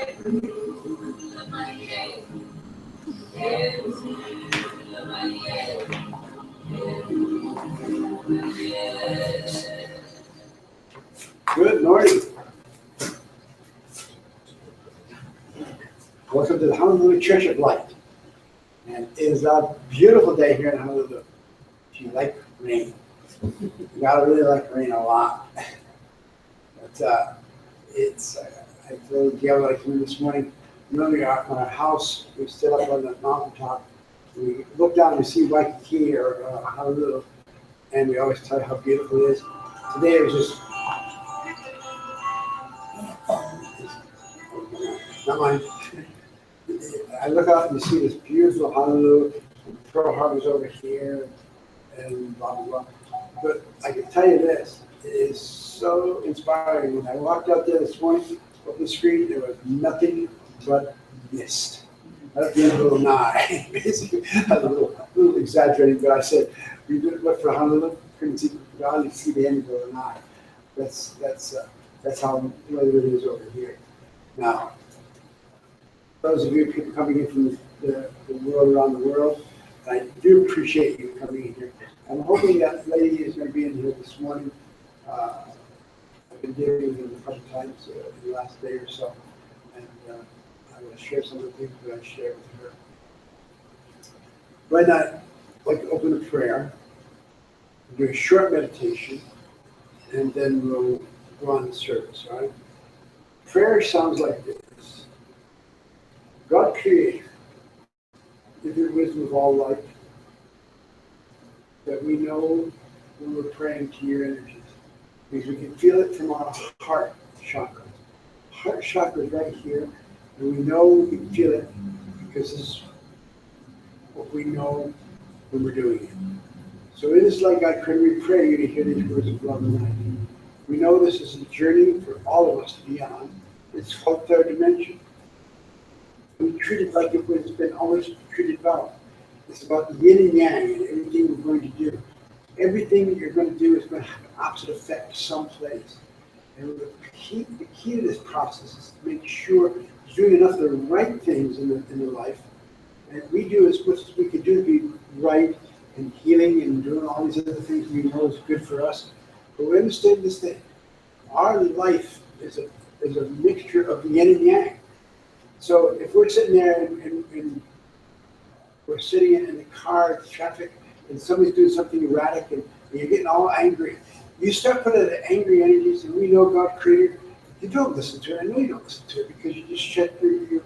Good morning. Welcome to the Honolulu Church of Light. And it is a beautiful day here in Honolulu. If you like rain, you gotta really like rain a lot. But I told Gail I came in this morning. Remember our house, we stood up on the mountaintop. We look down and see Waikiki or Honolulu, and we always tell you how beautiful it is. Today it was just not mine. I look out and see this beautiful Honolulu, and Pearl Harbor's over here, and blah, blah, blah. But I can tell you this, it is so inspiring. When I walked out there this morning, up the street, there was nothing but mist. Right at the end of the Lanai, basically. I was a little exaggerating, but I said, we looked for Honolulu, couldn't see the end of the Lanai. That's how the weather it is over here. Now, those of you people coming in from the world around the world, I do appreciate you coming in here. I'm hoping that lady is going to be in here this morning. I've been dealing with her a couple times in the last day or so, and I will share some of the things that I shared with her. Right now, I'd like to open a prayer, do a short meditation, and then we'll go on the service, all right? Prayer sounds like this. God creator, give your wisdom of all light, that we know when we're praying to your energies, because we can feel it from our heart chakra. Heart chakra is right here, and we know we can feel it because this is what we know when we're doing it. So it is like God created, we pray you to hear these words of love and light. We know this is a journey for all of us to be on. It's called third dimension. We treat it like it's been always treated well. It's about the yin and yang and everything we're going to do. Everything that you're going to do is going to have an opposite effect someplace. And the key to this process is to make sure you're doing enough of the right things in the life. And we do as much as we can do to be right and healing and doing all these other things we know is good for us. But we understand this thing. Our life is a mixture of yin and yang. So if we're sitting there and we're sitting in the car, traffic, and somebody's doing something erratic and you're getting all angry, you start putting the angry energies, and we know God created. You don't listen to it. I know you don't listen to it because you just shut your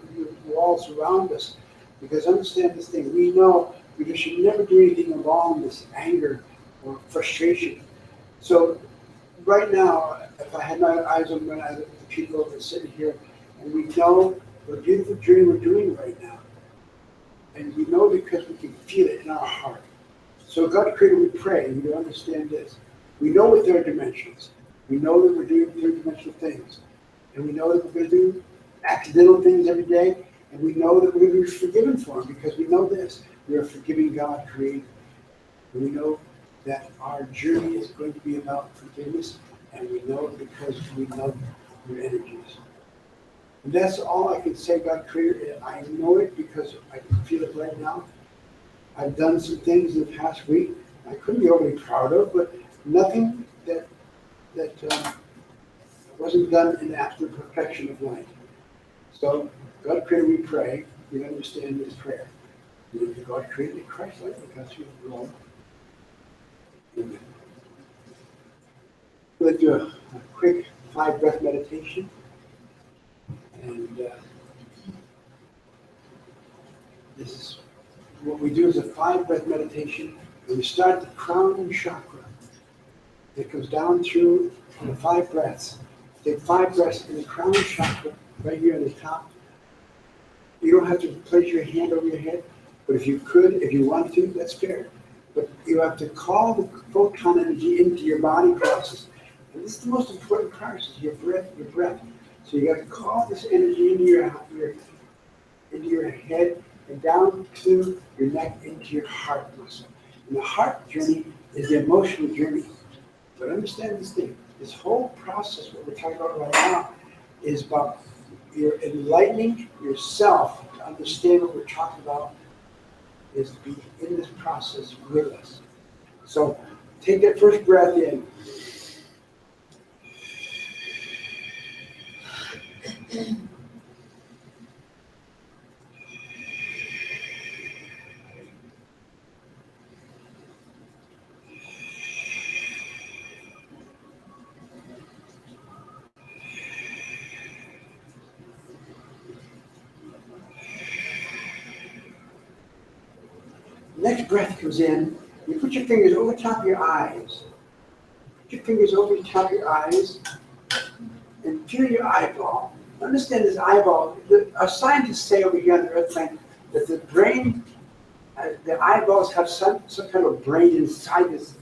walls around us. Because understand this thing, we know we should never do anything along this anger or frustration. So right now, if I had my eyes on the people that are sitting here, and we know what a beautiful journey we're doing right now. And we know because we can feel it in our heart. So God created, we pray, and you understand this. We know what third dimensions. We know that we're doing third dimensional things. And we know that we're going to do accidental things every day. And we know that we're going to be forgiven for them because we know this. We're a forgiving God creator. And we know that our journey is going to be about forgiveness. And we know it because we love your energies. And that's all I can say God created. I know it because I can feel it right now. I've done some things in the past week I couldn't be overly proud of, but nothing that wasn't done in absolute perfection of life. So God created, we pray, we understand this prayer. God created Christ like because he was wrong. Amen. Let's do a quick 5-breath meditation. And this is what we do is a 5-breath meditation. And we start the crown chakra. It goes down through the 5 breaths. Take 5 breaths in the crown chakra right here on the top. You don't have to place your hand over your head, but if you could, if you want to, that's fair. But you have to call the photon energy into your body process. And this is the most important process, your breath. So you have to call this energy into your head and down to your neck into your heart muscle. And the heart journey is the emotional journey. But understand this thing. This whole process, what we're talking about right now, is about you're enlightening yourself to understand what we're talking about is to be in this process with us. So take that first breath in. Next breath comes in, you put your fingers over top of your eyes. Put your fingers over the top of your eyes and feel your eyeball. Understand this eyeball. Our scientists say over here on the earth plane that the brain, the eyeballs have some kind of brain inside this.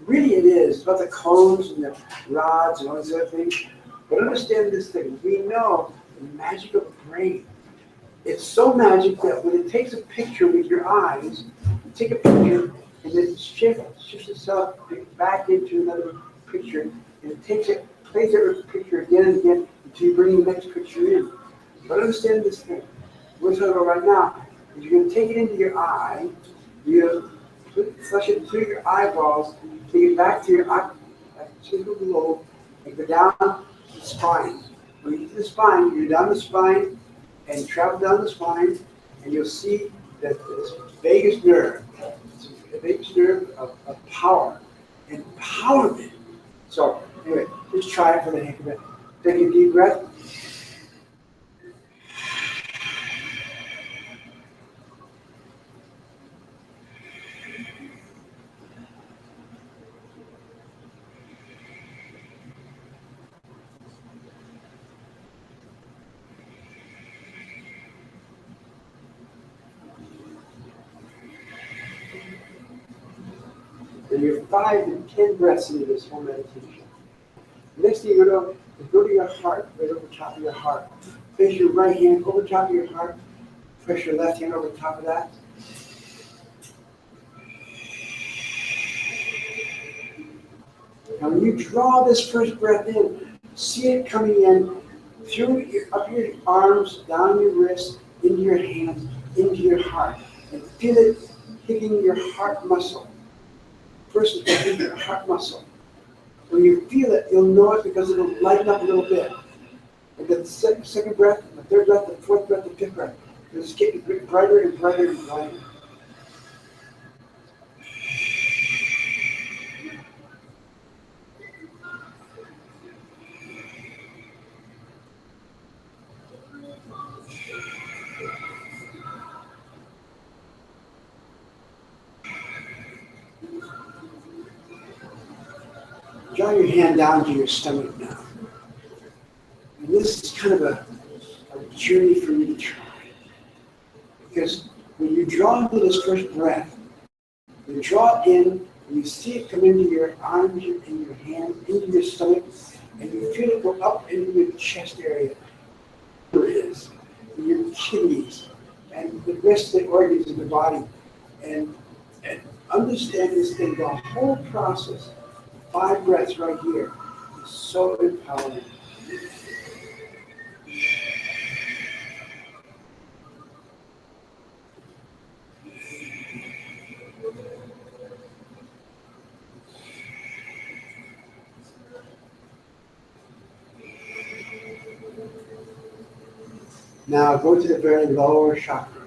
Really it is. It's about the cones and the rods and all these other things. But understand this thing. We know the magic of the brain. It's so magic that when it takes a picture with your eyes, you take a picture and then shifts itself back into another picture, and it takes it, plays that picture again and again until you bring the next picture in. But understand this thing. We're talking about right now is you're going to take it into your eye, you flush it through your eyeballs, take it back to your occipital lobe, and go down the spine. When you get to the spine, you're down the spine, and travel down the spine, and you'll see that this vagus nerve, the vagus nerve of power, empowerment. So anyway, just try it for the heck of it. Take a deep breath. And you're 5 to 10 breaths into this whole meditation. The next thing you're going to do is go to your heart, right over top of your heart. Place your right hand over top of your heart. Press your left hand over top of that. Now when you draw this first breath in, see it coming in through up your arms, down your wrists, into your hands, into your heart. And feel it hitting your heart muscle. First, it's going to hit your heart muscle. When you feel it, you'll know it because it'll lighten up a little bit. And then the second breath, the third breath, the fourth breath, the fifth breath. It's getting brighter and brighter and brighter. Draw your hand down to your stomach now. And this is kind of a journey for you to try. Because when you draw into this first breath, you draw it in, and you see it come into your arms, in your hands, into your stomach, and you feel it go up into your chest area. There it is, in your kidneys, and the rest of the organs of the body. And understand this thing, the whole process. 5 breaths right here is so empowering. Now go to the very lower chakra.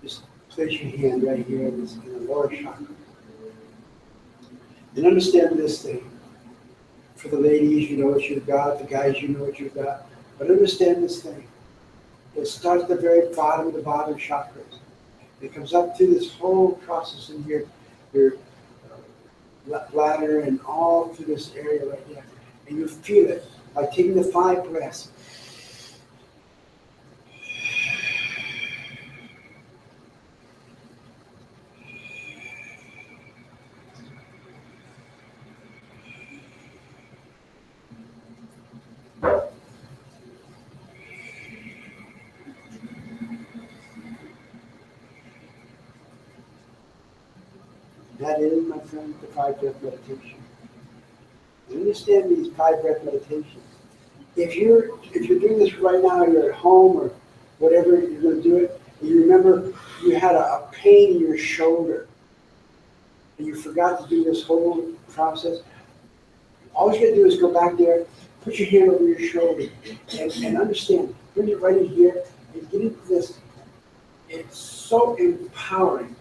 Just place your hand right here in the lower chakra. And understand this thing. For the ladies, you know what you've got. The guys, you know what you've got. But understand this thing. It starts at the very bottom of the bottom chakras. It comes up through this whole process in your bladder and all through this area right there. And you feel it by taking the 5 breaths. That is, my friend, the 5 breath meditation. You understand these 5 breath meditations. if you're doing this right now, you're at home or whatever, you're gonna do it, and you remember you had a pain in your shoulder, and you forgot to do this whole process, all you gotta do is go back there, put your hand over your shoulder, and understand, bring it right in here, and get into this. It's so empowering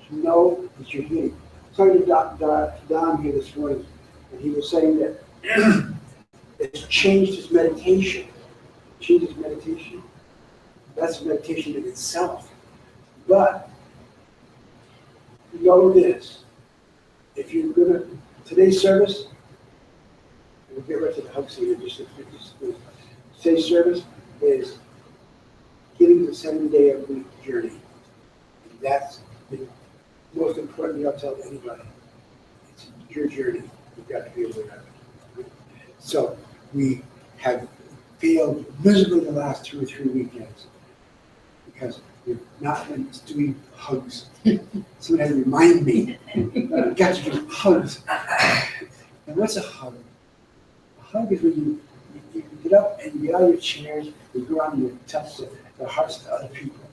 to know that you're healing. I was talking to Don here this morning, and he was saying that it's changed his meditation. Changed his meditation. That's meditation in itself. But know this. If you're gonna today's service, we'll get right to the hug scene in just today's service is getting the 7-day-a-week journey. And that's the most important thing I'll tell anybody. It's your journey. You've got to be able to have it. So we have failed miserably the last 2 or 3 weekends because we've not been doing hugs. Someone had to remind me, I've got to do hugs. And what's a hug? A hug is when you get up and you get out of your chairs, you go out and you touch the hearts of other people.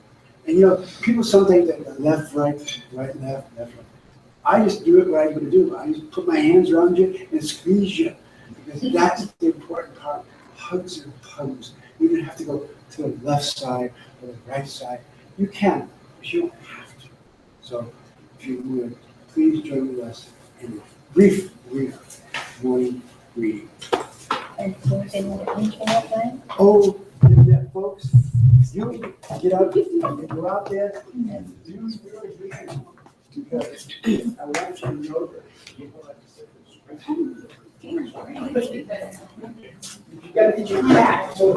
And people sometimes think that left, right, right, left, left, right. I just do it what I'm going to do. I just put my hands around you and squeeze you. Because that's the important part. Hugs are hugs. You don't have to go to the left side or the right side. You can, but you don't have to. So if you would, please join with us in a brief morning reading. And can we say another link in that time? Oh, internet folks, you get out, you go out there and do your reading. Because I want you to know that people like to say this. You gotta get your back. So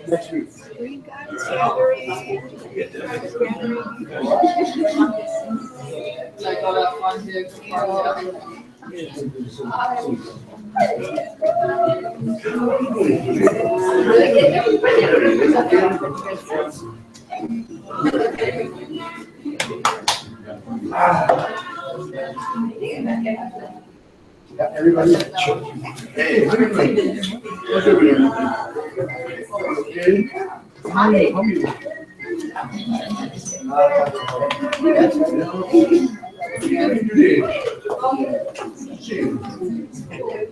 next week. Yeah, everybody. Hey, look over here. Okay.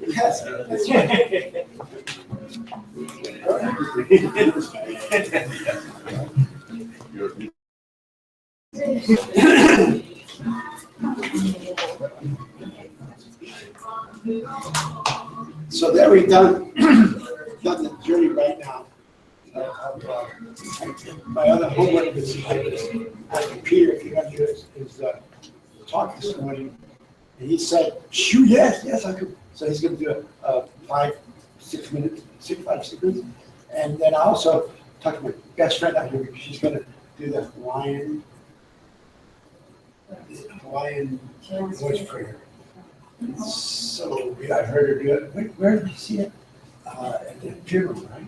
Yes, that's right. So there we've done the journey right now. My other homework is Peter, if you have yours, is talk this morning, and he said, "Shoo, yes, I could." So he's going to do a 5-6 minutes, 6 minutes, and then I also talked to my best friend out here. She's going to do the Hawaiian voice prayer. So I heard her do it. Where did you see it? At the funeral, right?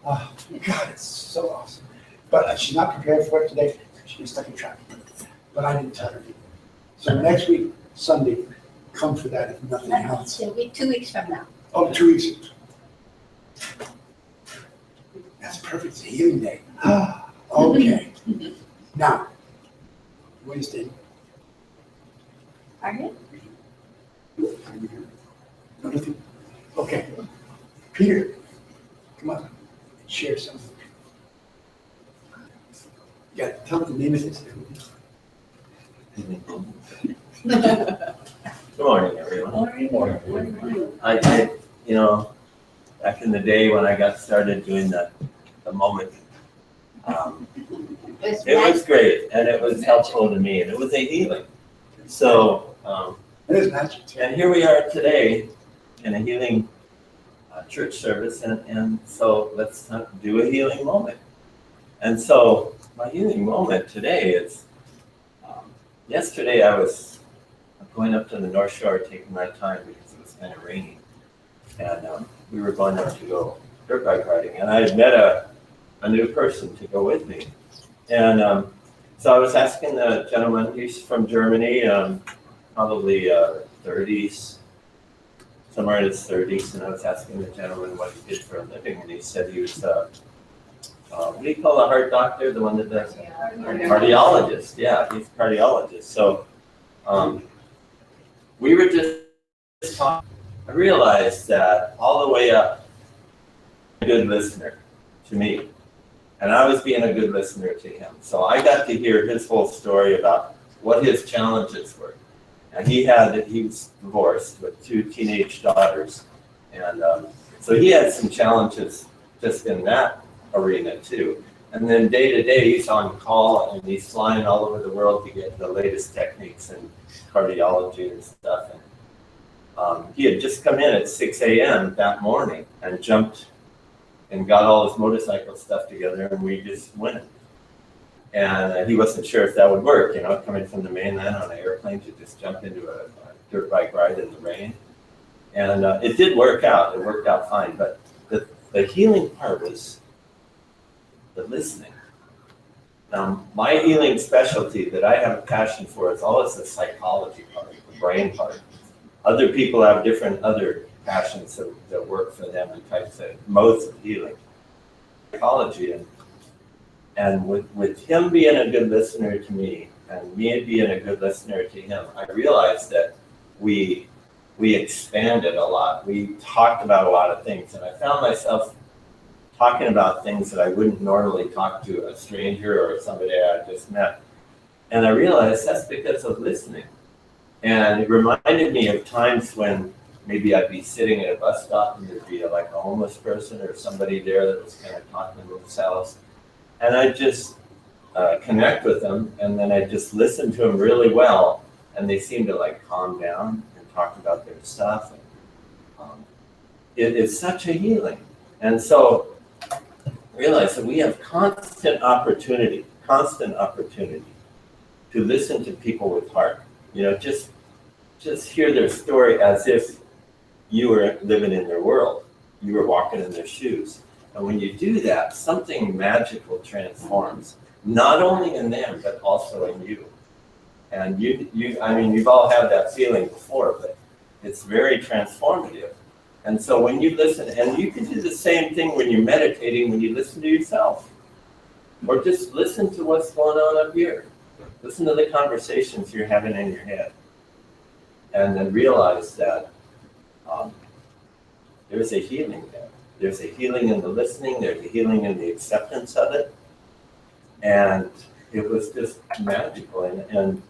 Oh, God, it's so awesome. But she's not prepared for it today. She's stuck in traffic. But I didn't tell her. So next week, Sunday, come for that if nothing else. It'll be 2 weeks from now. Oh, 2 weeks. That's perfect. It's a healing day. Okay. Now, Wednesday. Are you? Nothing. Okay. Peter, come on. Share something. Yeah, tell me the name of this. Good morning, everyone. I, you know, back in the day when I got started doing the moment, it was great and it was helpful to me and it was a healing. So, It is magic too. and here we are today in a healing church service, and so let's do a healing moment. And so my healing moment today is, yesterday I was going up to the North Shore taking my time because it was kind of rainy. And we were going up to go dirt bike riding, and I had met a new person to go with me. And so I was asking the gentleman, he's from Germany, probably 30s, somewhere in his 30s, and I was asking the gentleman what he did for a living, and he said he was, what do you call a heart doctor, the one that does? Cardiologist, yeah, he's a cardiologist. So we were just talking. I realized that all the way up, a good listener to me, and I was being a good listener to him. So I got to hear his whole story about what his challenges were. And he was divorced with 2 teenage daughters. And so he had some challenges just in that arena too. And then day to day, he's on call and he's flying all over the world to get the latest techniques in cardiology and stuff. And he had just come in at 6 a.m. that morning and jumped and got all his motorcycle stuff together, and we just went. And he wasn't sure if that would work, you know, coming from the mainland on an airplane to just jump into a dirt bike ride in the rain. And it did work out. It worked out fine. But the healing part was the listening. Now, my healing specialty that I have a passion for is always the psychology part, the brain part. Other people have different other passions that work for them and types of modes of healing. Psychology, and with him being a good listener to me and me being a good listener to him, I realized that we expanded a lot. We talked about a lot of things, and I found myself talking about things that I wouldn't normally talk to a stranger or somebody I just met. And I realized that's because of listening. And it reminded me of times when maybe I'd be sitting at a bus stop and there'd be like a homeless person or somebody there that was kind of talking to themselves. And I'd just connect with them, and then I'd just listen to them really well, and they seemed to like calm down and talk about their stuff. And, it's such a healing. And so I realized that we have constant opportunity to listen to people with heart. You know, just hear their story as if you were living in their world. You were walking in their shoes. And when you do that, something magical transforms, not only in them, but also in you. And you've all had that feeling before, but it's very transformative. And so when you listen, and you can do the same thing when you're meditating, when you listen to yourself, or just listen to what's going on up here. Listen to the conversations you're having in your head. And then realize that there's a healing there. There's a healing in the listening, there's a healing in the acceptance of it. And it was just magical. And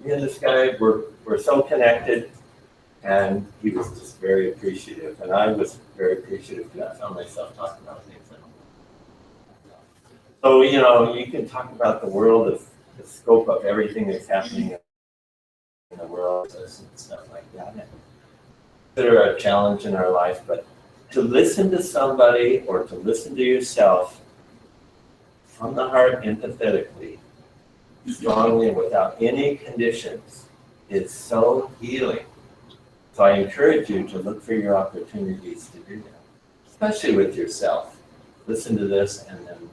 me and this guy were so connected, and he was just very appreciative. And I was very appreciative too. I found myself talking about things like that. So, you know, you can talk about the world of the scope of everything that's happening in the world and stuff like that. Consider a challenge in our life, but to listen to somebody or to listen to yourself from the heart empathetically, strongly and without any conditions is so healing. So I encourage you to look for your opportunities to do that, especially with yourself. Listen to this and then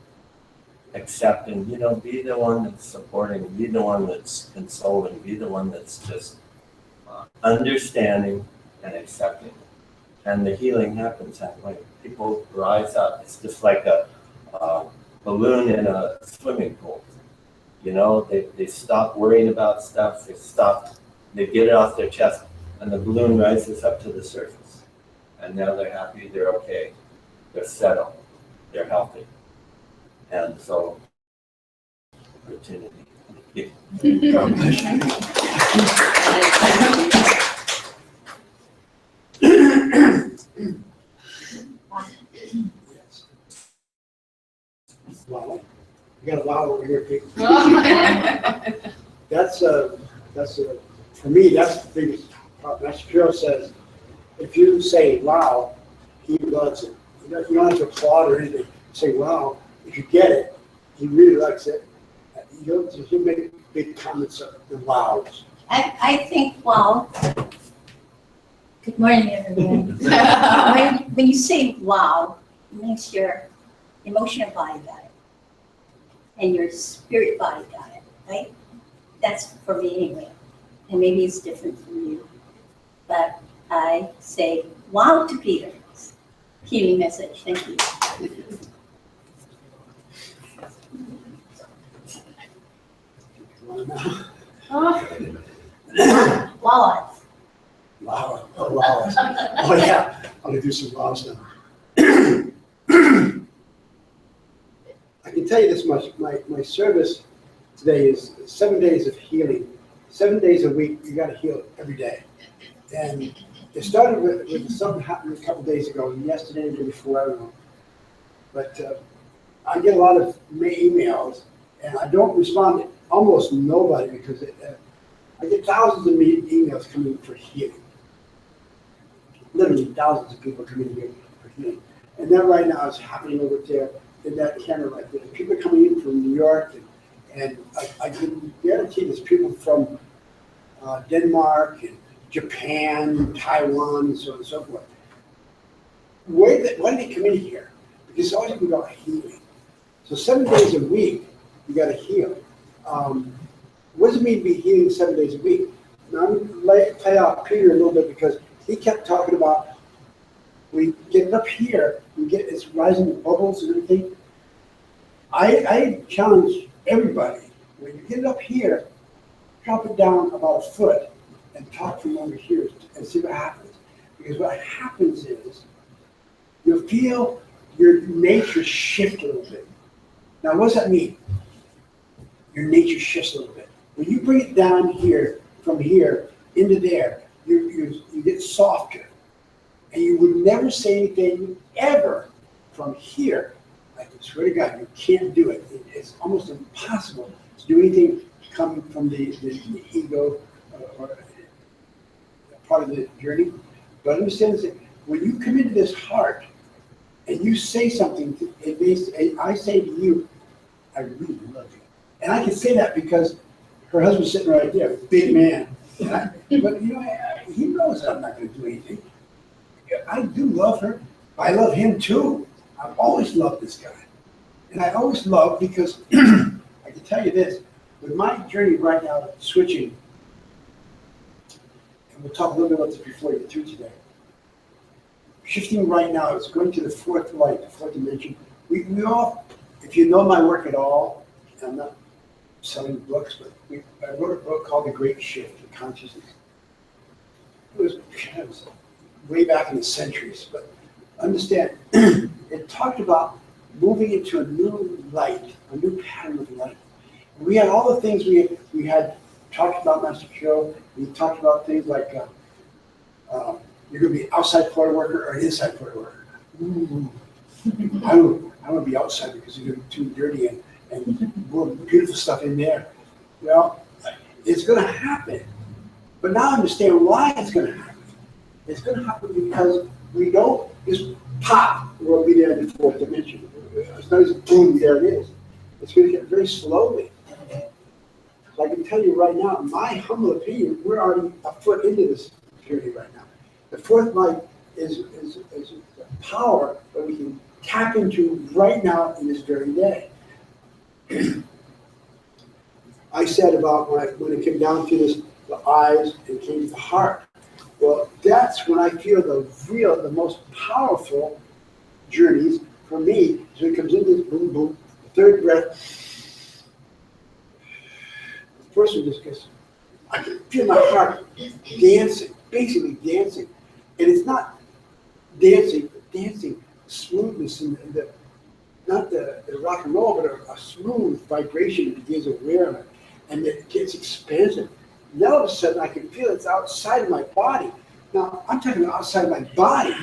accept, and be the one that's supporting, be the one that's consoling, be the one that's just understanding and accepting. And the healing happens that way. People rise up. It's just like a balloon in a swimming pool. They stop worrying about stuff. They get it off their chest, and the balloon rises up to the surface. And now they're happy, they're okay, they're settled, they're healthy. And so, opportunity. We got a wow over here, people. That's for me, that's the biggest problem. Master Kirill says, if you say wow, he loves it. You don't have to applaud or anything. Say wow. If you get it, he really likes it. He'll make big comments of the wows. I think, well, good morning, everyone. When you say wow, it means your emotional body got it. And your spirit body got it, right? That's for me anyway. And maybe it's different from you. But I say wow to Peter. Healing message. Thank you. Wow. Wow. Oh, wow. Oh, yeah. I'm going to do some wows now. I can tell you this much. My service today is 7 days of healing. 7 days a week, you got to heal every day. And it started with something happened a couple days ago, yesterday and the day before, I don't know. But I get a lot of emails, and I don't respond to almost nobody because I get thousands of emails coming for healing. Literally thousands of people coming here for healing. And that right now is happening over there in that camera right there. People are coming in from New York, and I can guarantee there's people from Denmark and Japan, Taiwan, and so on and so forth. Why do they come in here? Because it's always about healing. So 7 days a week, you got to heal. What does it mean to be healing 7 days a week? Now, I'm going to play out Peter a little bit because he kept talking about we get up here, it's rising bubbles and everything. I challenge everybody, when you get up here, drop it down about a foot and talk from over here and see what happens. Because what happens is you'll feel your nature shift a little bit. Now, what does that mean? Your nature shifts a little bit. When you bring it down here, from here into there, you get softer. And you would never say anything ever from here. I swear to God, you can't do it. It's almost impossible to do anything coming from the ego or part of the journey. But understand this, when you come into this heart and you say something, I say to you, I really love you. And I can say that because her husband's sitting right there, big man. But you know, he knows that I'm not going to do anything. I do love her. I love him too. I've always loved this guy. And I always love because I can tell you this, with my journey right now, switching, and we'll talk a little bit about this before we get through today. Shifting right now, it's going to the fourth light, the fourth dimension. We all, if you know my work at all, and I'm not selling books, but I wrote a book called The Great Shift in Consciousness. It was way back in the centuries, but understand, it talked about moving into a new light, a new pattern of light. We had all the things we had talked about, Master Kyo. We talked about things like you're going to be outside portal worker or an inside portal worker. I want to be outside because you're going to be too dirty and more beautiful stuff in there. Well, it's going to happen. But now I understand why it's going to happen. It's going to happen because we don't just pop, we'll be there in the fourth dimension. It's not just boom, there it is. It's going to get very slowly. So I can tell you right now, in my humble opinion, we're already a foot into this journey right now. The fourth light is the power that we can tap into right now in this very day. I said about when it came down to this, the eyes and came to the heart. Well, that's when I feel the most powerful journeys for me. So it comes into this boom, boom, the third breath. The first one just goes, I can feel my heart dancing, basically dancing. And it's not dancing, but dancing smoothness and not the rock and roll, but a smooth vibration that begins aware and it gets expansive. Now all of a sudden I can feel it's outside of my body. Now I'm talking about outside of my body.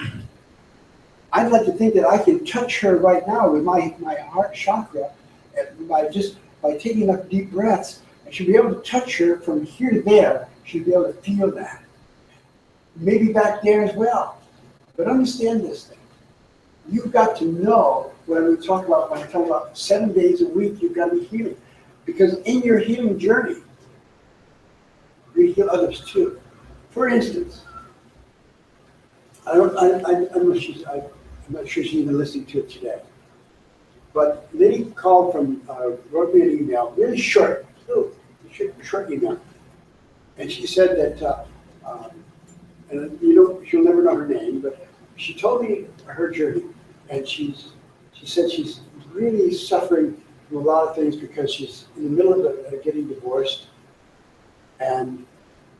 I'd like to think that I can touch her right now with my heart chakra by taking enough deep breaths, and she'll be able to touch her from here to there. She'll be able to feel that. Maybe back there as well. But understand this thing. You've got to know when I talk about 7 days a week, you've got to be healing. Because in your healing journey, you heal others too. For instance, I'm not sure she's even listening to it today. But Liddy called wrote me an email, really short email. And she said that, and she'll never know her name, but she told me her journey. And she said she's really suffering from a lot of things because she's in the middle of getting divorced. And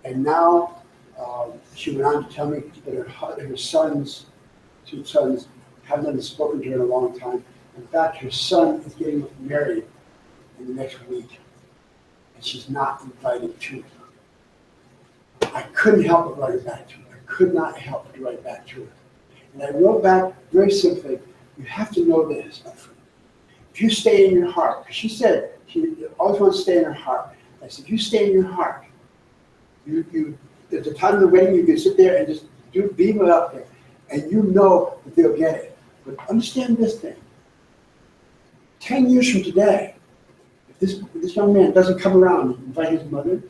now she went on to tell me that her two sons, haven't spoken to her in a long time. In fact, her son is getting married in the next week, and she's not invited to it. I couldn't help but write it back to her. I could not help but write back to her. And I wrote back very simply, you have to know this, my friend. If you stay in your heart, because she said she always wants to stay in her heart. I said, if you stay in your heart, you at the time of the wedding, you can sit there and just beam it up there, and you know that they'll get it. But understand this thing. 10 years from today, if this young man doesn't come around and invite his mother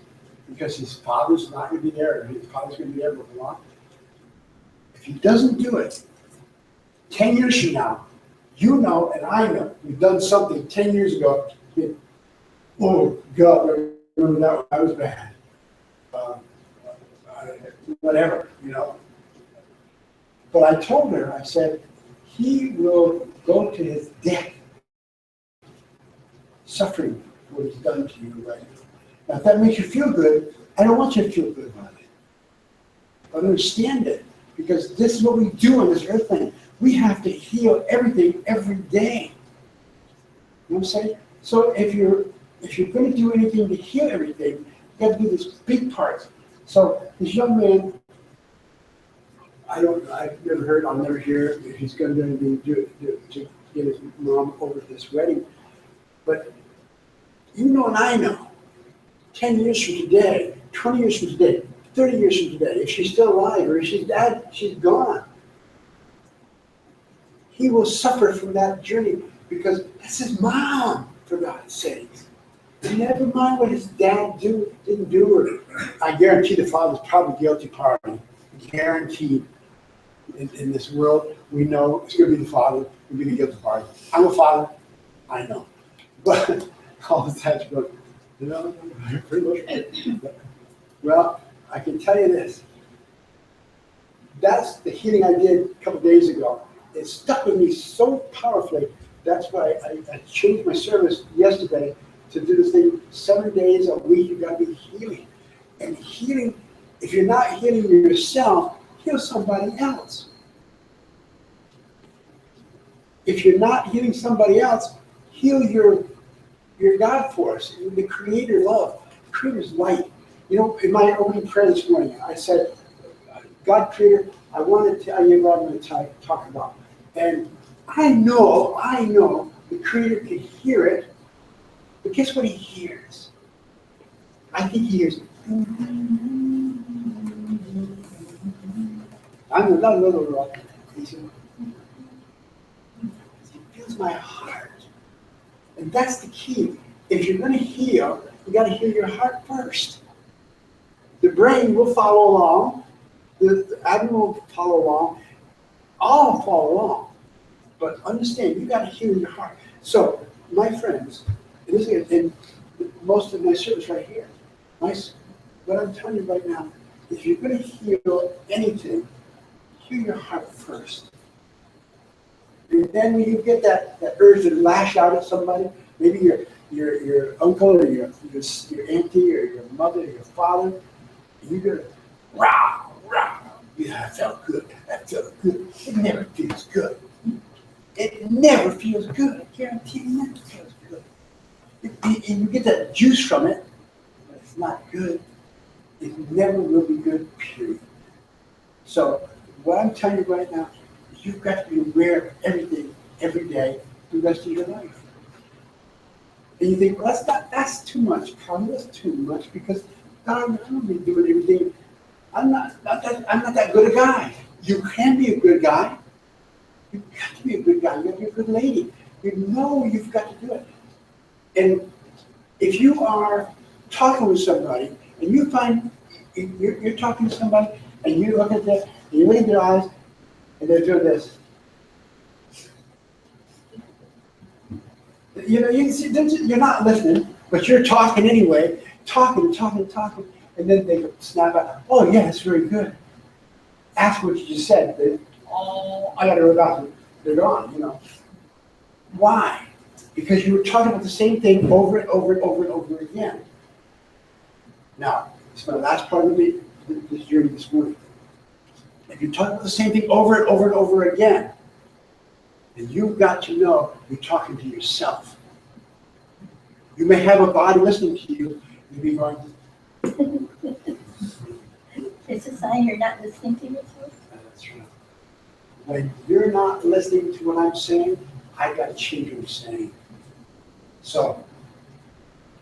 because his father's not going to be there, or his father's going to be there with him, if he doesn't do it, 10 years from now, you know and I know we've done something 10 years ago. Oh, God, remember that one? I was bad. Whatever, But I told her, I said, he will go to his death suffering what he's done to you right now. Now, if that makes you feel good, I don't want you to feel good about it. But understand it, because this is what we do on this earth thing. We have to heal everything every day. You know what I'm saying? So if you're going to do anything to heal everything, you got to do this big part. So this young man, I've never heard, I'll never hear if he's going to do to get his mom over this wedding. But you know and I know, 10 years from today, 20 years from today, 30 years from today, if she's still alive or if she's dead, she's gone. He will suffer from that journey because that's his mom, for God's sakes. Never mind what his dad didn't do. I guarantee the father's probably guilty party. Guaranteed. In this world, we know it's going to be the father, will be the guilty party. I'm a father, I know. But all the time, pretty much. Well, I can tell you this. That's the healing I did a couple days ago. It stuck with me so powerfully. That's why I changed my service yesterday to do this thing 7 days a week. You've got to be healing. And healing, if you're not healing yourself, heal somebody else. If you're not healing somebody else, heal your God force, the Creator love, the Creator's light. In my opening prayer this morning, I said, God, Creator, I want to tell you what I'm going to talk about. And I know the Creator can hear it, but guess what he hears? I think he hears, I'm not a little rock. He feels my heart. And that's the key. If you're going to heal, you got to heal your heart first. The brain will follow along. The abdomen will follow along. All follow along. But understand, you got to heal your heart. So, my friends, and most of my service right here, what I'm telling you right now, if you're going to heal anything, heal your heart first. And then when you get that urge to lash out at somebody, maybe your uncle or your auntie or your mother or your father, you're going to, rah. Yeah, I felt good. That felt good. It never feels good. It never feels good. I guarantee it never feels good. And you get that juice from it, but it's not good. It never will be good, period. So what I'm telling you right now is you've got to be aware of everything, every day, the rest of your life. And you think, well, that's too much, Carl, that's too much, because God, I'm be doing everything. I'm not that good a guy. You can be a good guy. You've got to be a good guy. You got to be a good lady. You know you've got to do it. And if you are talking with somebody and you find you're talking to somebody and you look at them and you look at their eyes and they're doing this. You know, you can see you're not listening, but you're talking anyway, talking, and then they snap out, oh yeah, that's very good. After what you just said, oh, I gotta go back. They're gone, you know. Why? Because you were talking about the same thing over and over and over and over again. Now, it's my last part of this journey this morning. If you're talking about the same thing over and over and over again, then you've got to know you're talking to yourself. You may have a body listening to you, you'll be going, It's a sign you're not listening to yourself. that's right. When you're not listening to what I'm saying, I got to change what I'm saying. So,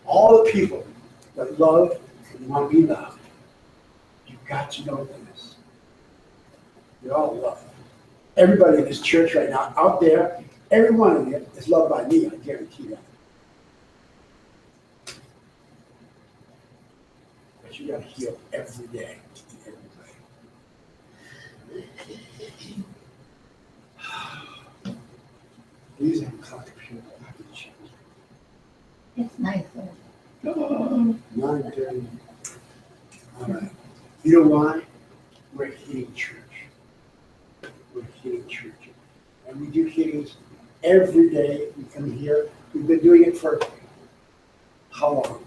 all the people that love and want to be loved, you've got to know this. You're all loved. Everybody in this church right now, out there, every one of you is loved by me, I guarantee that. But you got to heal every day. These are computer. It's nice. 9:30. All right. You know why? We're a healing church. We're a healing church. And we do healings every day. We come here. We've been doing it for how long?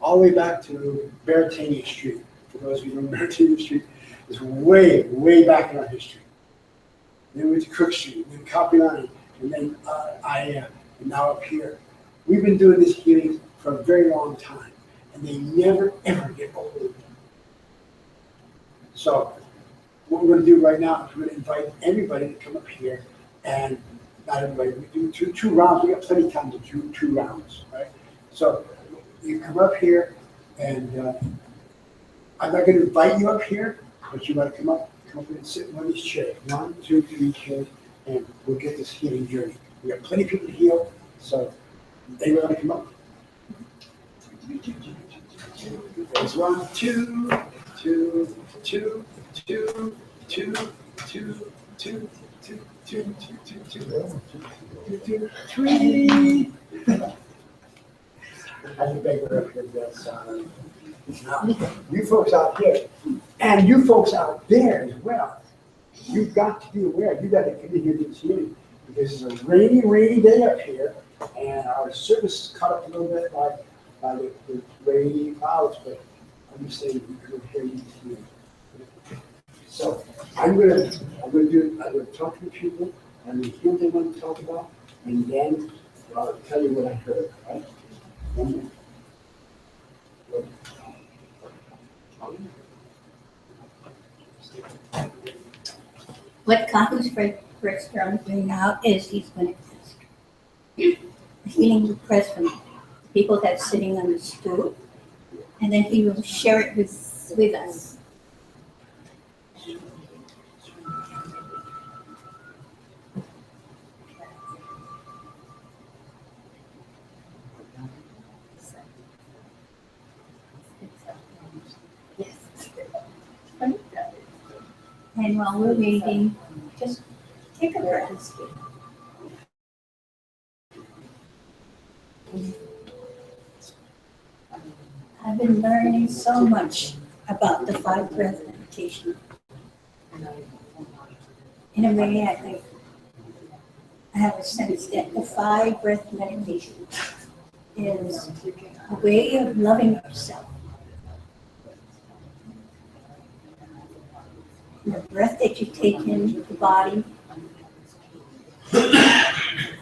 All the way back to Baratania Street. For those of you who know Baratania Street, is way, way back in our history. Then we went to Cook Street, then Kapi'olani, and then and now up here. We've been doing this healing for a very long time, and they never, ever get old. So what we're going to do right now is we're going to invite everybody to come up here, and not everybody, we do two rounds. We got plenty of time to do two rounds, right? So you come up here, and I'm not going to invite you up here, but you want to come up and sit in one of these chairs. 1, 2, 3 chairs, and we'll get this healing journey. We got plenty of people to heal, so they want to come up. There's 1, 2, 2, 2, 2, 2, 2, 2, 2, 2, 2, 3. I can beg her up here, Bill. Now, you folks out here, and you folks out there as well, you've got to be aware. You got to come in here to this healing because it's a rainy, rainy day up here, and our service is cut up a little bit by the rainy clouds, but I'm just saying we could hear you here. So I'm gonna talk to the people and hear what they want to talk about, and then I'll tell you what I heard. Right? What Kahu's first drum is doing now is he's going to ask a healing request from people that's sitting on the stool, and then he will share it with us. And while we're waiting, just take a breath. I've been learning so much about the 5 breath meditation. In a way, I think I have a sense that the 5 breath meditation is a way of loving yourself. The breath that you take in the body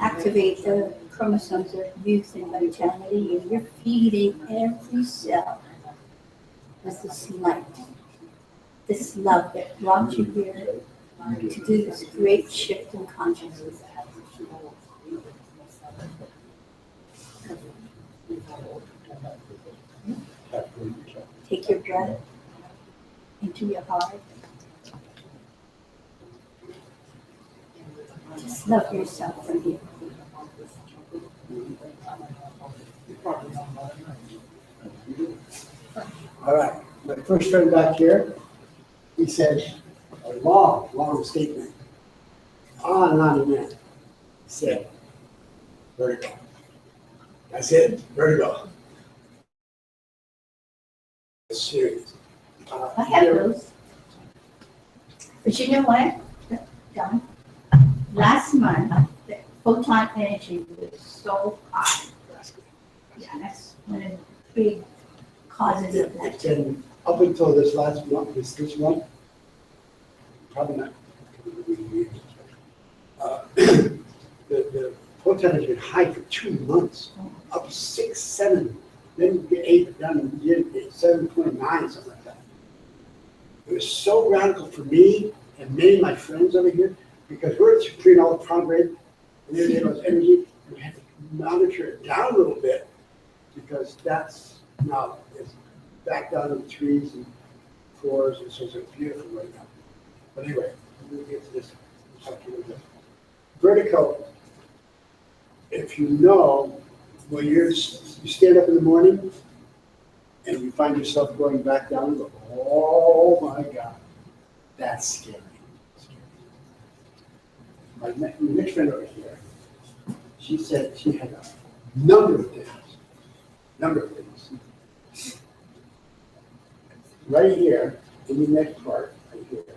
activate the chromosomes of youth and vitality, and you're feeding every cell with this light, this love that brought you here to do this great shift in consciousness. Take your breath into your heart. Just love yourself from here. All right, my first friend back here, he said, a long statement. On and on he went. He said, vertigo. That's it, vertigo. It's serious. I have those. But you know what, John? Last month, the photon energy was so high. Yeah, that's one of the big causes of It's that. been up until this last month, this month, probably not. The photon has been high for 2 months, up 6, 7, then 8, down to 7.9, something like that. It was so radical for me and many of my friends over here, because we're treating all the progress and everything about energy, and we had to monitor it down a little bit, because that's now it's back down in 3s and 4s, and so it's beautiful right now. But anyway, we'll get to this. Vertigo, if you know, when you stand up in the morning and you find yourself going back down, you go, oh my God, that's scary. My next friend over here, she said she had a number of things. Right here, in the next part, right here,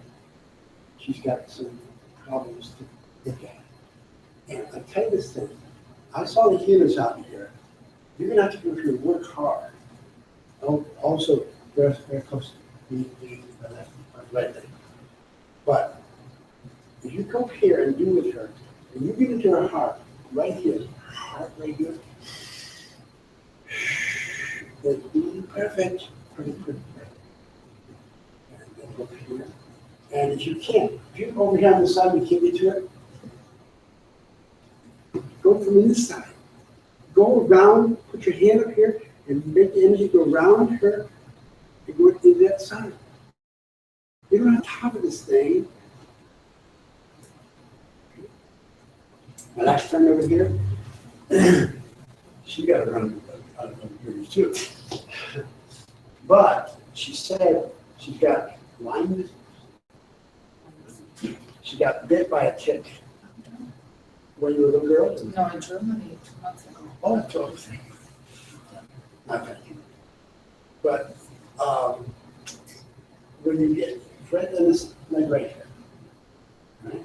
she's got some problems to look at. And I tell you this thing, I saw the healers out here. You're gonna have to go through and work hard. Also, very close to the right leg. But if you come here and do with her, and you get into her heart, right here, it'll be perfect, pretty perfect. And then go here. And if you can't, if you over here on the side, you can't get to it, go from this side. Go around, put your hand up here, and make the energy go around her and go into that side. You're on top of this thing. My last friend over here, she got to run out of here too. But she said she's got Lyme disease. She got bit by a tick. When you were a little girl? No, in Germany 2 months ago. Oh, that's all. Not thank you. But when you get right in this leg right here, right?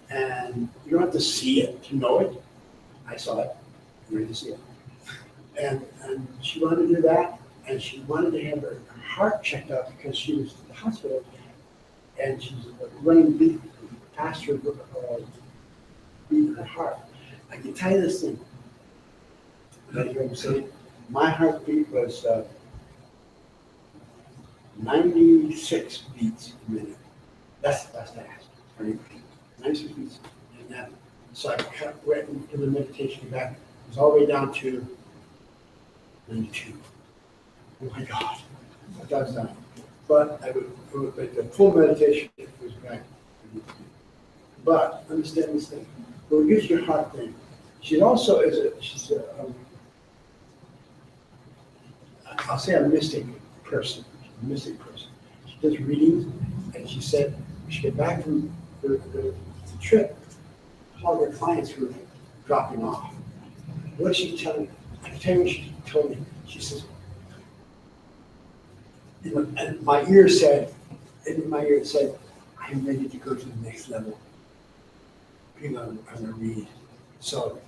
And you don't have to see it to know it. I saw it. You didn't see it. And she wanted to do that, and she wanted to have her heart checked out because she was in the hospital, and she's running beat faster beat her heart. I can tell you this thing. You hear him say, my heartbeat was 96 beats a minute. That's fast. 96 beats. And that, so I went into the meditation back. It was all the way down to 92. Oh my God. That was done. But the full meditation was back. But understand this thing. We'll use your heart thing. She also she's a I'll say a mystic person. She does readings, and she said when she get back from the trip, all her clients were dropping off. What did she tell me? I can tell you what she told me. She says, and my ear said, I'm ready to go to the next level. I'm gonna read. So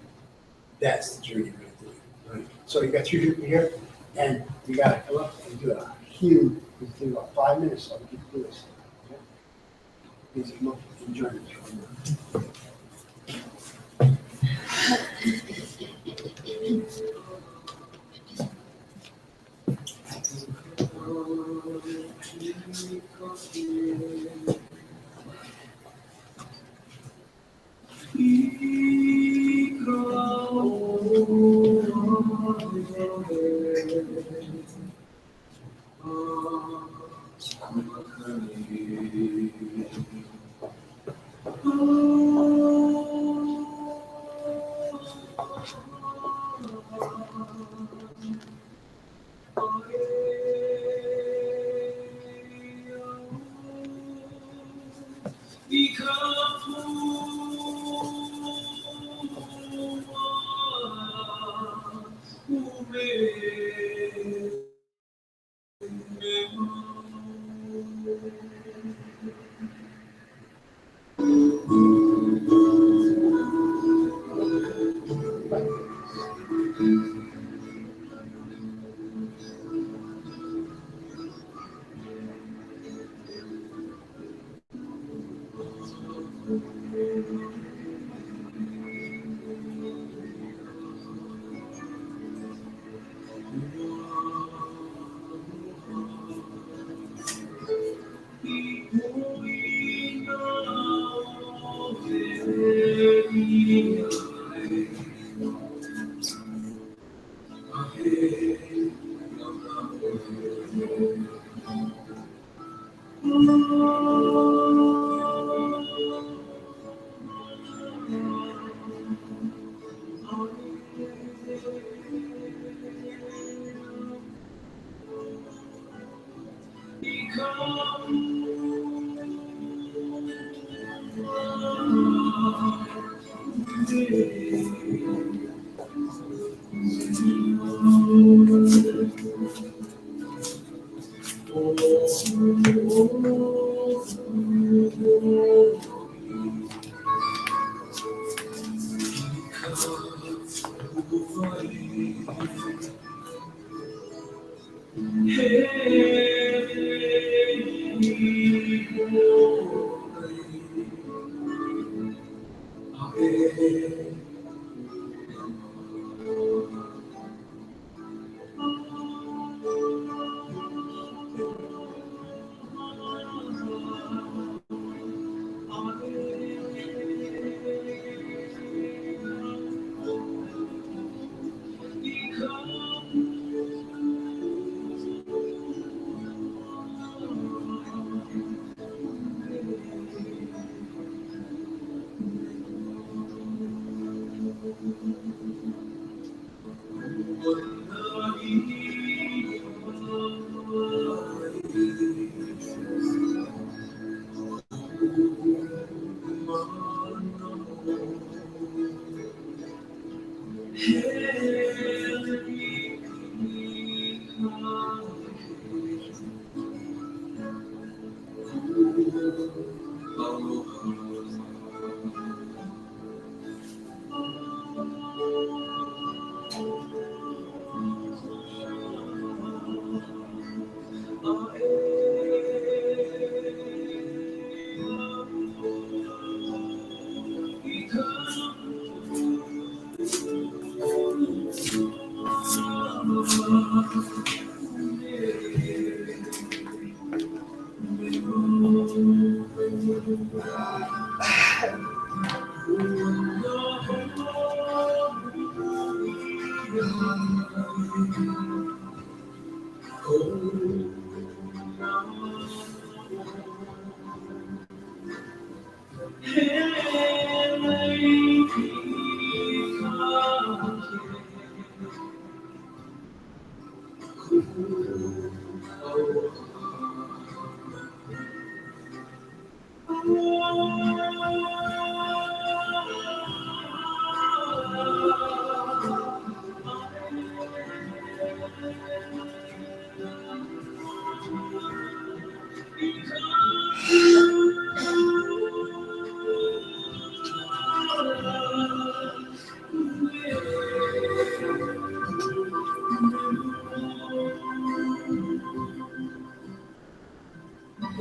that's the journey right there. Right? So you got 3 people here, and you gotta come up and do a huge, it's about 5 minutes, so I'll get through this. Okay? Please come up and join us right now.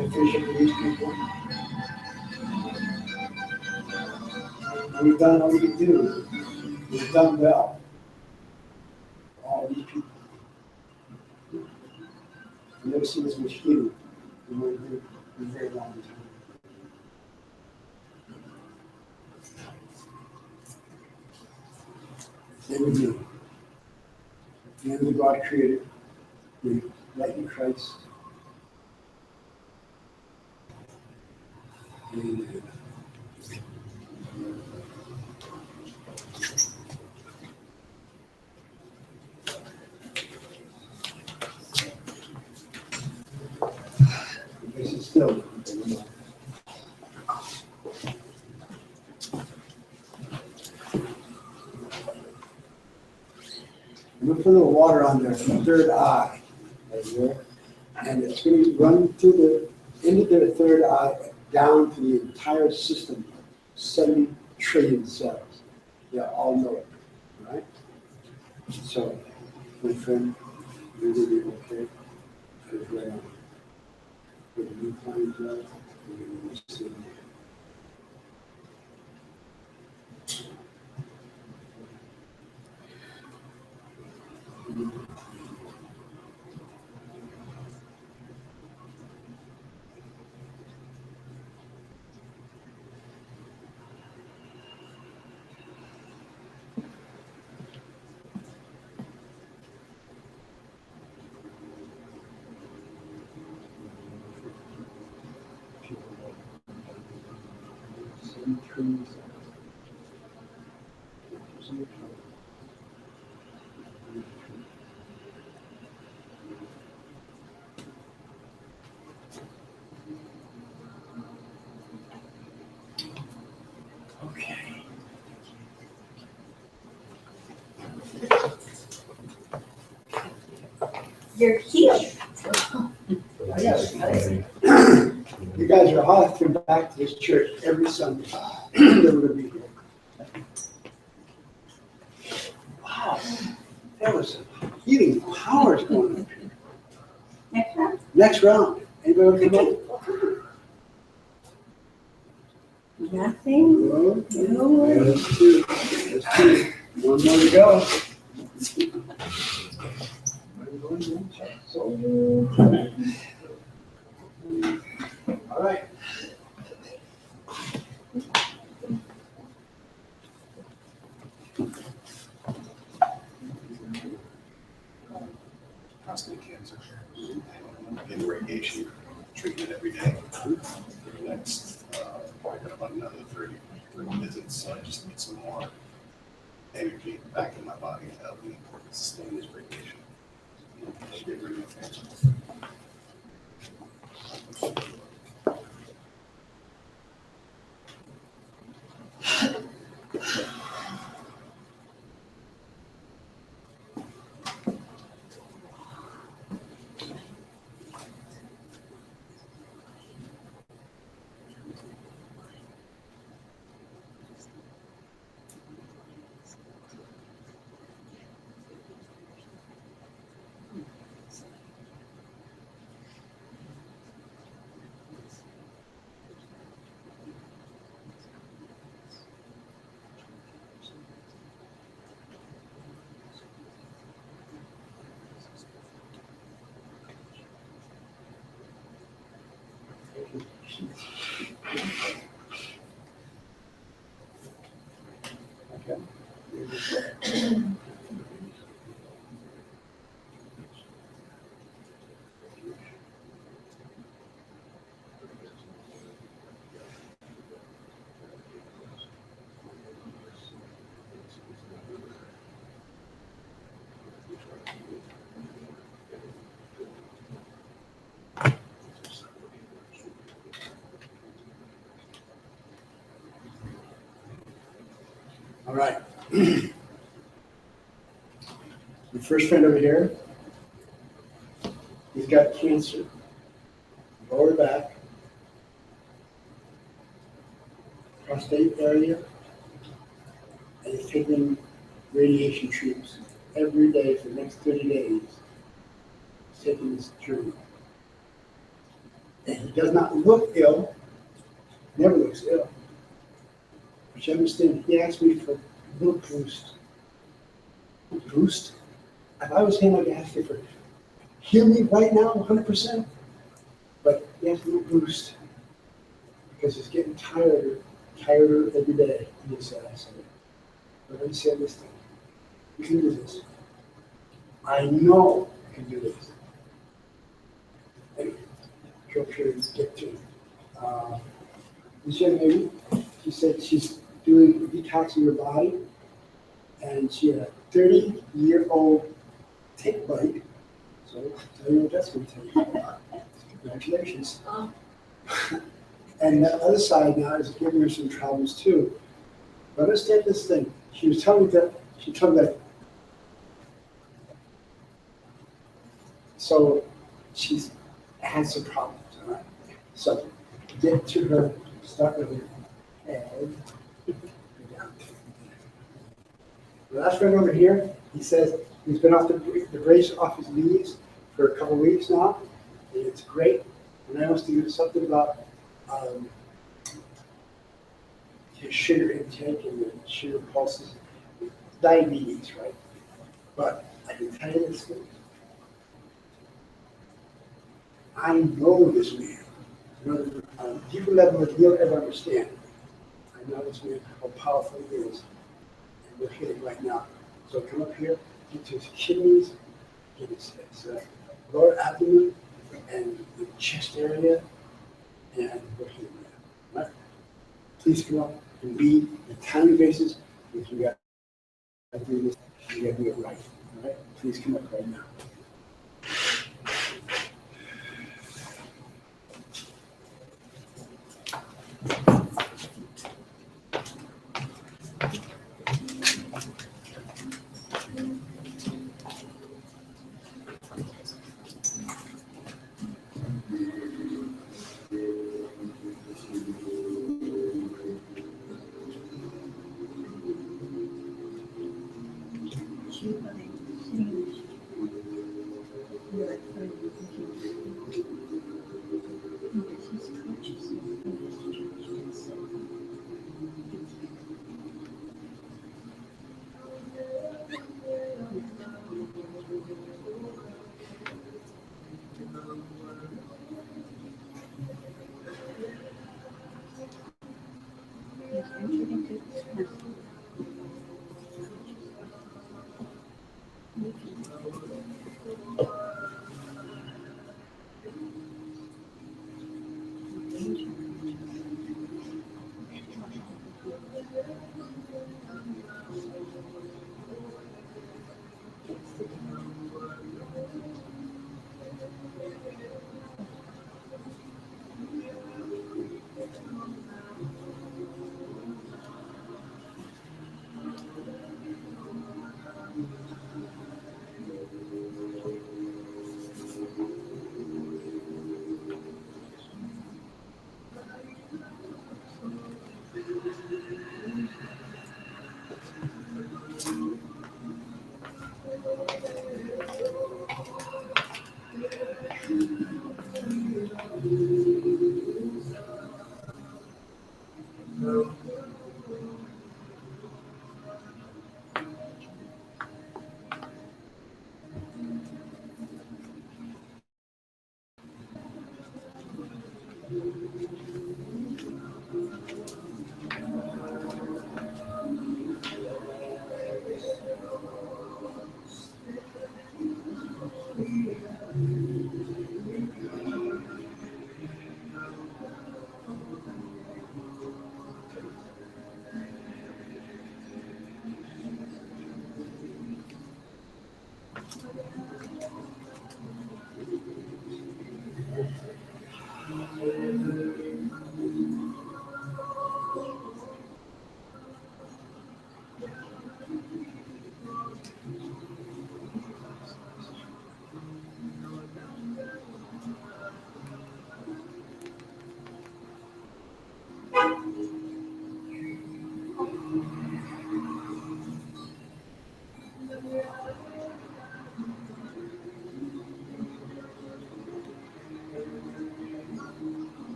Efficient for these people. We've done what we can do. We've done well. All these people. I've never seen this much healing in a very long time. Same with you. At the end of God created, we light in Christ. Amen. This is still. I'm gonna put a little water on their third eye, right here, and it's gonna run through the into their third eye, down to the entire system, 70 trillion cells. They all know it, right? So, my friend, you're gonna be okay. Put it right on. Put a new pine gel, and you're gonna see it. Okay. you're here. You guys are all to come back to this church every Sunday. That we're gonna be here. Wow, there was some healing powers going on. Next round. Next round. Anybody want to come up? Nothing. No? No. Let's do. One more to go. All right. Prostate cancer. In radiation treatment every day. For the next, probably got about another 30 visits, so I just need some more energy back in my body to help me sustain this radiation. Get rid of cancer. All right. The first friend over here, he's got cancer. Lower back, prostate area, and he's taking radiation treatments every day for the next 30 days. He's taking this treatment. And he does not look ill, never looks ill. But you understand, he asked me for a little boost. Boost? If I was him, I'd ask you for heal me right now, 100%. But he has a little boost because he's getting tired every day. And he said, I said, but let me say this thing. You can do this. I know you can do this. Anyway, go up here and get to this young lady. She said she's doing detoxing her body, and she had a 30-year-old tick bite. So I'll tell you what that's going to tell you. Congratulations. And the other side now is giving her some troubles too. But understand this thing. She told me that. So she's had some problems, all right? So get to her, start with her head. The last friend over here, he says he's been off the brace off his knees for a couple of weeks now, and it's great. And I wants to do something about his sugar intake and the sugar pulses, diabetes, right? But I can tell you this thing. I know this man on a deeper level that you'll ever understand. I know this man, how powerful he is. And we're hitting right now. So come up here, get to his kidneys, get his lower abdomen, and the chest area, and we're hitting that. Right? Please come up and be the tiny basis, because we got to do this, we got to do it right. All right? Please come up right now.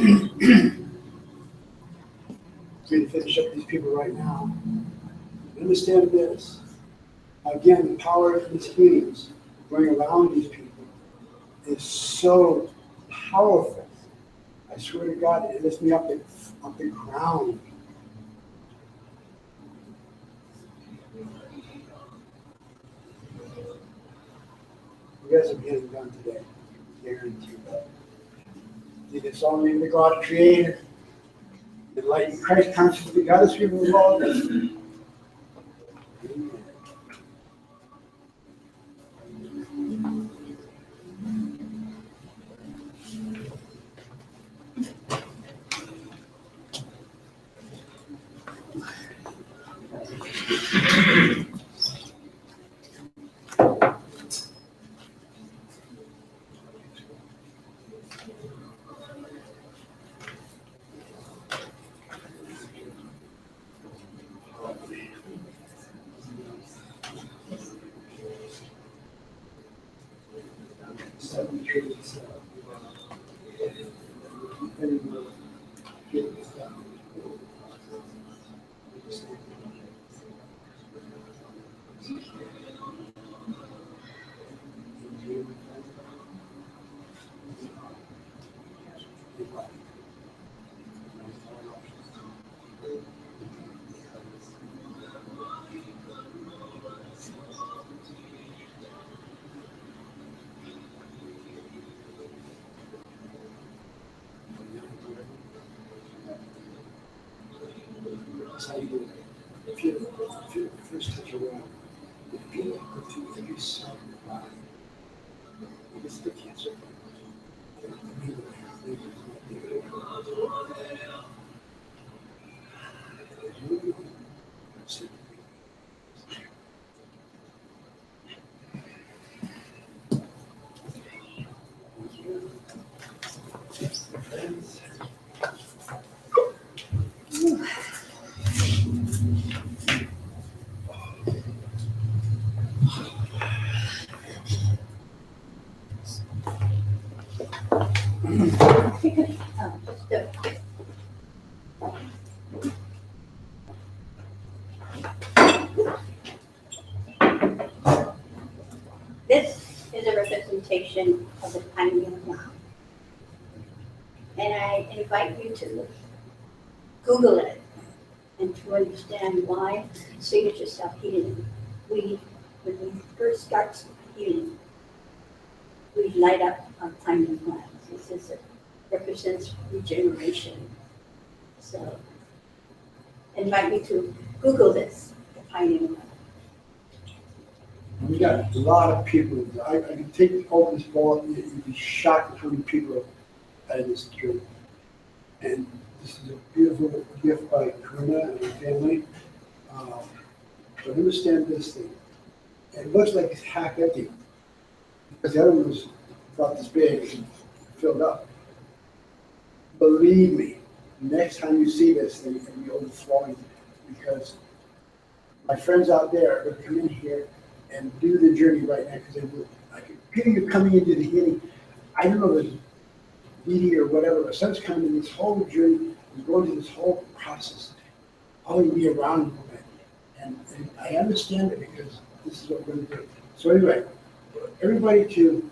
Going to finish up these people right now. Understand this. Again, the power of these healings going around these people is so powerful. I swear to God, it lifts me up the ground. You guys are getting done today. Guarantee that. It is only the God created. The light in Christ consciousness, the God is people involved. Amen. That's how you do it. If you first touch around, if you go through every cell in your body, it's the cancer. This is a representation of the pineal gland. And I invite you to Google it and to understand why signature self-healing. When we first start healing, we light up our pineal gland. This represents regeneration. So, I invite you to Google this, the pineal gland. We got a lot of people. I can take all this ball, you'd be shocked at how many people are in this journey. And this is a beautiful gift by Karina and her family. But understand this thing. It looks like it's half empty. Because the other one was about this big and filled up. Believe me, next time you see this thing, it's going to be overflowing. Because my friends out there are going to come in here and do the journey right now, because they will. I can feel you coming into the healing. I don't know if it's DD or whatever, but someone's coming in this whole journey and going through this whole process. All you be around you. And I understand it because this is what we're going to do. So anyway, everybody to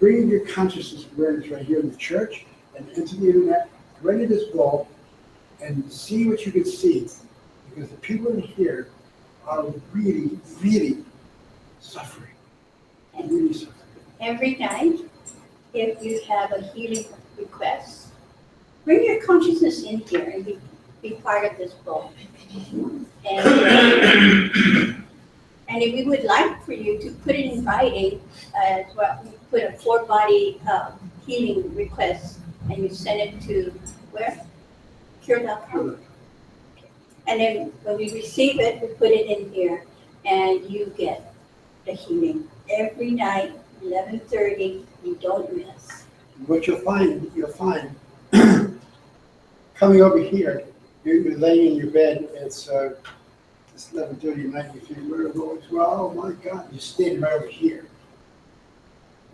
bring your consciousness awareness right here in the church and into the internet, right in this ball, and see what you can see. Because the people in here are really, really suffering. Really suffering. Every night, if you have a healing request, bring your consciousness in here and be part of this bowl. And if we would like for you to put it in writing as well, we put a 4-body healing request and you send it to where? Cure.com. And then when we receive it, we put it in here and you get the healing every night, 11:30, you don't miss. What you'll find, coming over here, you're laying in your bed, it's 11:30 at night, you think, where are those? Well, oh my God, you're standing right over here.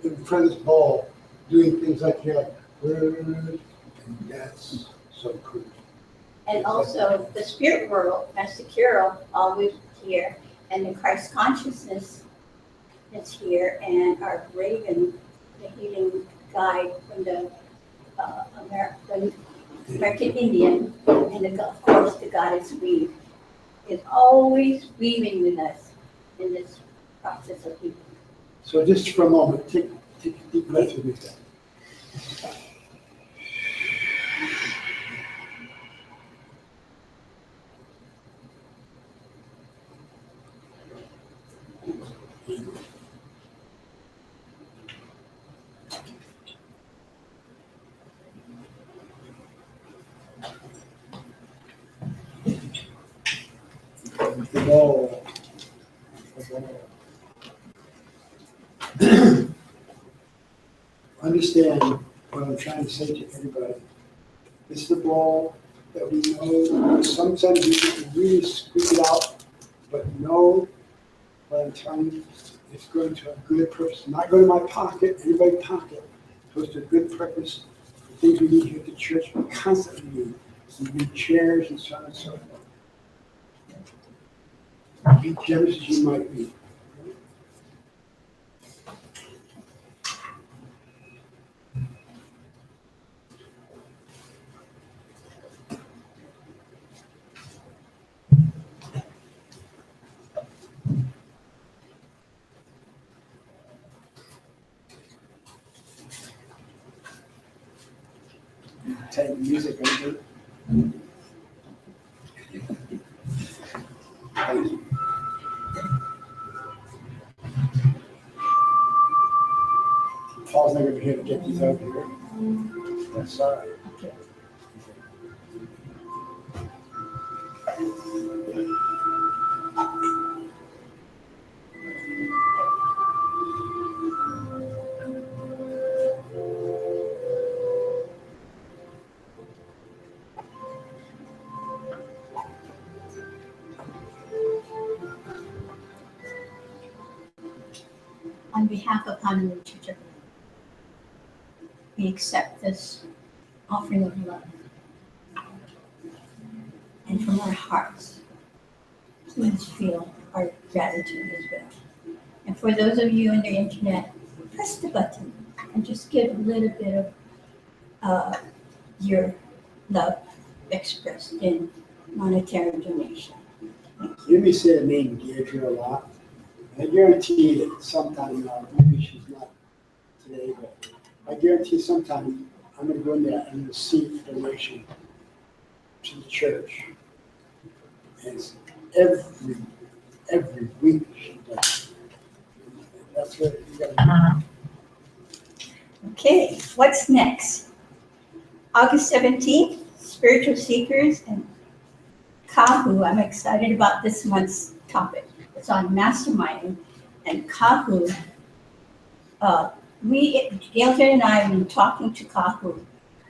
In front of this ball, doing things like here, like, and And that's so cool. And also the spirit world, Master Kirill, always here, and the Christ consciousness is here, and our Raven, the healing guide from the American Indian, and of course the goddess Weave, is always weaving with us in this process of healing. So just for a moment, take a deep breath with me. The ball. Understand what I'm trying to say to everybody. This is the ball that we know, sometimes we can really squeak it out, but know what I'm telling you, it's going to a good purpose, not going to my pocket, anybody's pocket. It goes to a good purpose, the things we need here at the church, we constantly need. We need chairs and so on and so forth. Be generous as you might be. Take music over. Thank you. Paul's not gonna be here to get these over here. That's all right. On behalf of Honolulu Church of God, we accept this offering of love. And from our hearts, please feel our gratitude as well. And for those of you on the internet, press the button and just give a little bit of your love expressed in monetary donation. You may say the name Deirdre a lot. I guarantee that sometime, maybe she's not today, but I guarantee sometime I'm gonna go in there and receive donation to the church. And it's every week she does. That's what you gotta Okay, what's next? August 17th, Spiritual Seekers and Kahu. I'm excited about this month's topic. It's on masterminding and Kahu. Gailton and I have been talking to Kahu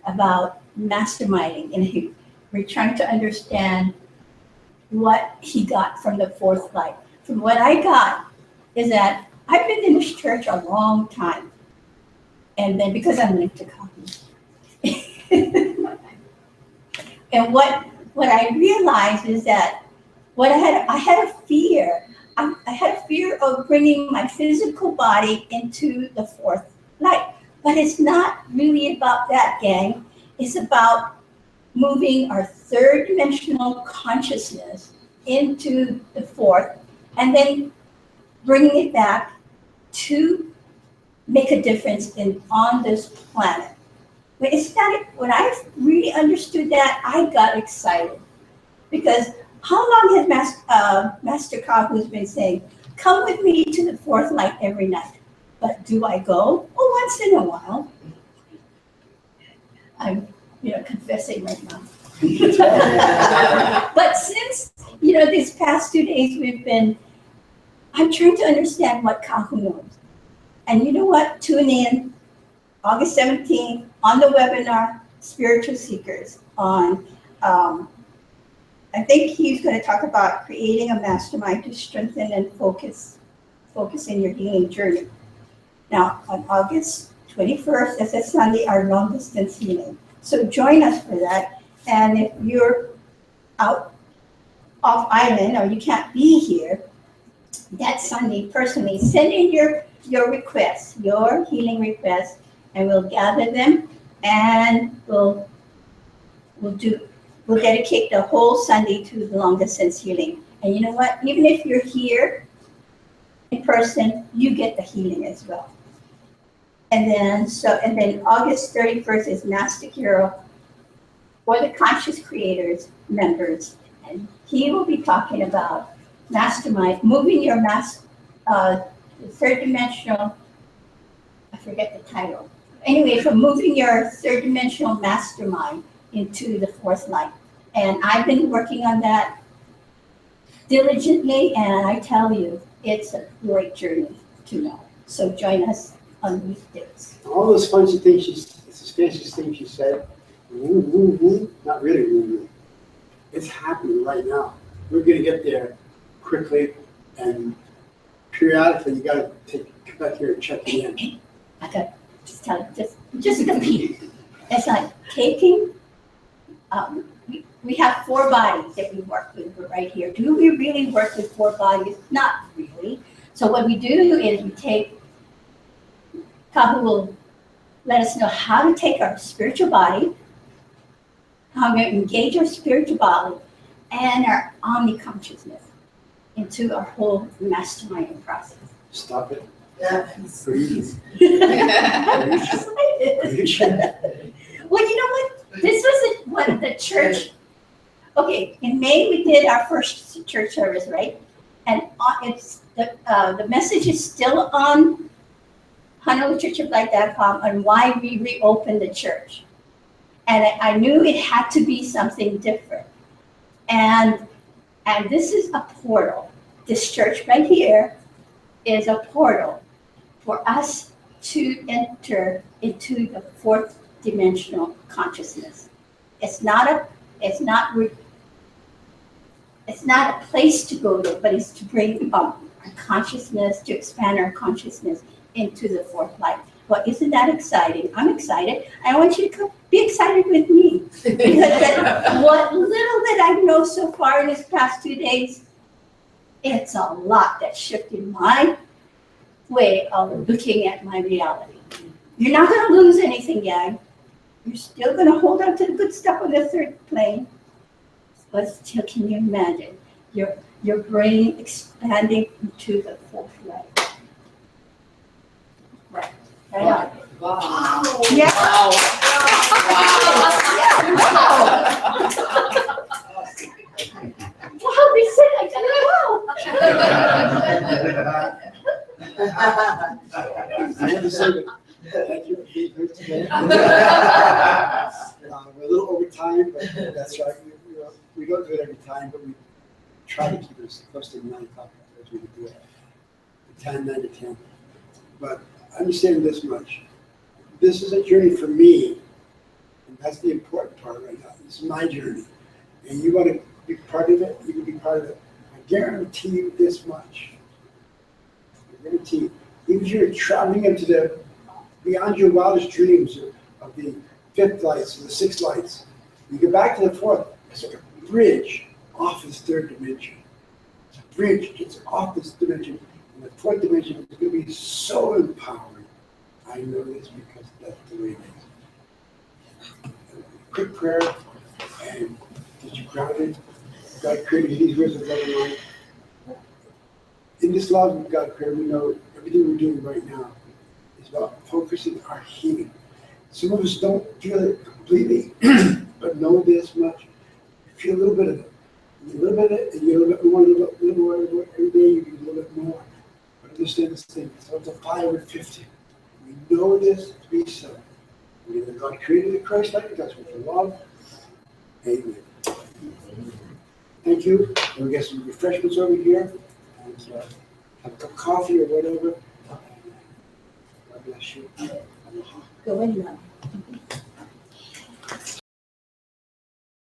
about masterminding, and we're trying to understand what he got from the fourth light. From what I got is that I've been in this church a long time, and then because I'm linked to Kahu. And what I realized is that I had a fear. I had a fear of bringing my physical body into the fourth light. But it's not really about that, gang. It's about moving our third dimensional consciousness into the fourth and then bringing it back to make a difference on this planet. When I really understood that, I got excited. Because how long has Master Kahu's been saying, come with me to the fourth light every night? But do I go? Oh, once in a while. I'm, confessing right now. But since, these past 2 days I'm trying to understand what Kahu knows. And you know what? Tune in August 17th on the webinar, Spiritual Seekers on, I think he's going to talk about creating a mastermind to strengthen and focus in your healing journey. Now, on August 21st, that's a Sunday, our long distance healing. So join us for that. And if you're out off island or you can't be here that Sunday personally, send in your requests, your healing requests, and we'll gather them and we'll dedicate the whole Sunday to the long distance healing. And you know what? Even if you're here in person, you get the healing as well. And then August 31st is Master Hero for the Conscious Creators members. And he will be talking about mastermind, moving your third dimensional, I forget the title. Anyway, from moving your third dimensional mastermind into the fourth light. And I've been working on that diligently, and I tell you, it's a great journey to know. So join us on weekdays. All those fancy things it's the fanciest thing she said, woo, woo, woo, not really woo, woo. It's happening right now. We're gonna get there quickly, and periodically you gotta come back here and check in. I got just tell you, just a peek. It's like taking. We have 4 bodies that we work with right here. Do we really work with 4 bodies? Not really. So what we do is we take. Kahu will let us know how to take our spiritual body, how to engage our spiritual body, and our omni-consciousness into our whole masterminding process. Stop it. Yeah. Breathe. I'm excited. Well, you know what? This was what the church. Okay, in May we did our first church service, right? And it's the message is still on HonoluluChurchofLight.com on why we reopened the church. And I knew it had to be something different. And this is a portal. This church right here is a portal for us to enter into the fourth dimensional consciousness. It's not a place to go to, but it's to bring our consciousness, to expand our consciousness into the fourth light. Well, isn't that exciting? I'm excited. I want you to come be excited with me. Because what little that I know so far in this past 2 days, it's a lot that shifted my way of looking at my reality. You're not going to lose anything, gang. You're still going to hold on to the good stuff on the third plane. But still, can you imagine your brain expanding into the fourth light? Right. Right on. Wow. Yeah. Wow. Wow, they said I did it I have to say that, thank you for being here today. We're a little over time, but that's right. We don't do it every time, but we try to keep it as close to 9 o'clock as we can do it. 9 to 10. But understand this much. This is a journey for me, and that's the important part right now. This is my journey. And you want to be part of it, you can be part of it. I guarantee you this much. I guarantee you. Even if you're traveling into the beyond your wildest dreams of the fifth lights or the sixth lights, you get back to the fourth, it's like a bridge off this third dimension. It's a bridge, it's off this dimension. And the fourth dimension is going to be so empowering. I know this because that's the way it is. Quick prayer and get you grounded. God created these words of love and light. In this love of God created, we know everything we're doing right now is about focusing our healing. Some of us don't feel it completely, but know this much. You feel a little bit of it. A little bit of it, and you get a little bit more, a little more, every day you get a little bit more. But understand this thing, so it's a 5 or 50. We know this to be so. We know that God created the Christ like that's what you love. Amen. Thank you. We'll get some refreshments over here. And have a cup of coffee or whatever. God bless you. Go in now.